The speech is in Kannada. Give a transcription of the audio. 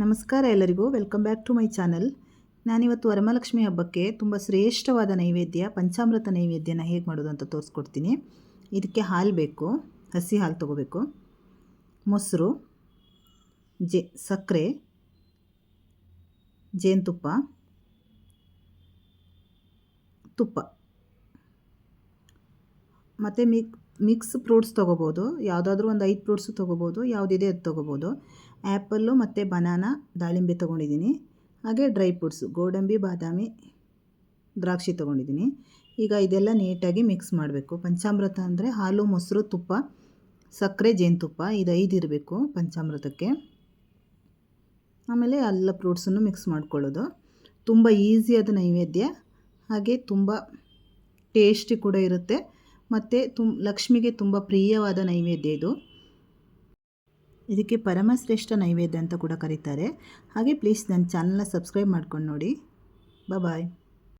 ನಮಸ್ಕಾರ ಎಲ್ಲರಿಗೂ, welcome back to my channel. ನಾನಿವತ್ತು ವರಮಹಾಲಕ್ಷ್ಮಿ ಹಬ್ಬಕ್ಕೆ ತುಂಬ ಶ್ರೇಷ್ಠವಾದ ನೈವೇದ್ಯ, ಪಂಚಾಮೃತ ನೈವೇದ್ಯನ ಹೇಗೆ ಮಾಡೋದು ಅಂತ ತೋರಿಸ್ಕೊಡ್ತೀನಿ. ಇದಕ್ಕೆ ಹಾಲು ಬೇಕು, ಹಸಿ ಹಾಲು ತೊಗೋಬೇಕು, ಮೊಸರು, ಸಕ್ಕರೆ, ಜೇನುತುಪ್ಪ, ತುಪ್ಪ ಮತ್ತು ಮಿಕ್ಸ್ ಫ್ರೂಟ್ಸ್ ತೊಗೋಬೋದು. ಯಾವುದಾದ್ರೂ ಒಂದು 5 ಫ್ರೂಟ್ಸು ತೊಗೋಬೋದು, ಯಾವುದಿದೆ ಅದು ತೊಗೋಬೋದು. ಆ್ಯಪಲ್ಲು ಮತ್ತು ಬನಾನಾ, ದಾಳಿಂಬೆ ತೊಗೊಂಡಿದ್ದೀನಿ. ಹಾಗೆ ಡ್ರೈ ಫ್ರೂಟ್ಸು ಗೋಡಂಬಿ, ಬಾದಾಮಿ, ದ್ರಾಕ್ಷಿ ತೊಗೊಂಡಿದ್ದೀನಿ. ಈಗ ಇದೆಲ್ಲ ನೀಟಾಗಿ ಮಿಕ್ಸ್ ಮಾಡಬೇಕು. ಪಂಚಾಮೃತ ಅಂದರೆ ಹಾಲು, ಮೊಸರು, ತುಪ್ಪ, ಸಕ್ಕರೆ, ಜೇನುತುಪ್ಪ, ಇದು 5 ಇರಬೇಕು ಪಂಚಾಮೃತಕ್ಕೆ. ಆಮೇಲೆ ಎಲ್ಲ ಫ್ರೂಟ್ಸನ್ನು ಮಿಕ್ಸ್ ಮಾಡ್ಕೊಳ್ಳೋದು. ತುಂಬ ಈಸಿಯಾದ ನೈವೇದ್ಯ, ಹಾಗೆ ತುಂಬ ಟೇಸ್ಟಿ ಕೂಡ ಇರುತ್ತೆ ಮತ್ತು ಲಕ್ಷ್ಮಿಗೆ ತುಂಬ ಪ್ರಿಯವಾದ ನೈವೇದ್ಯ ಇದು. ಇದಕ್ಕೆ ಪರಮಶ್ರೇಷ್ಠ ನೈವೇದ್ಯ ಅಂತ ಕೂಡ ಕರೀತಾರೆ. ಹಾಗೆ ಪ್ಲೀಸ್ ನನ್ನ ಚಾನಲ್ನ ಸಬ್ಸ್ಕ್ರೈಬ್ ಮಾಡ್ಕೊಂಡು ನೋಡಿ. ಬಾಯ್.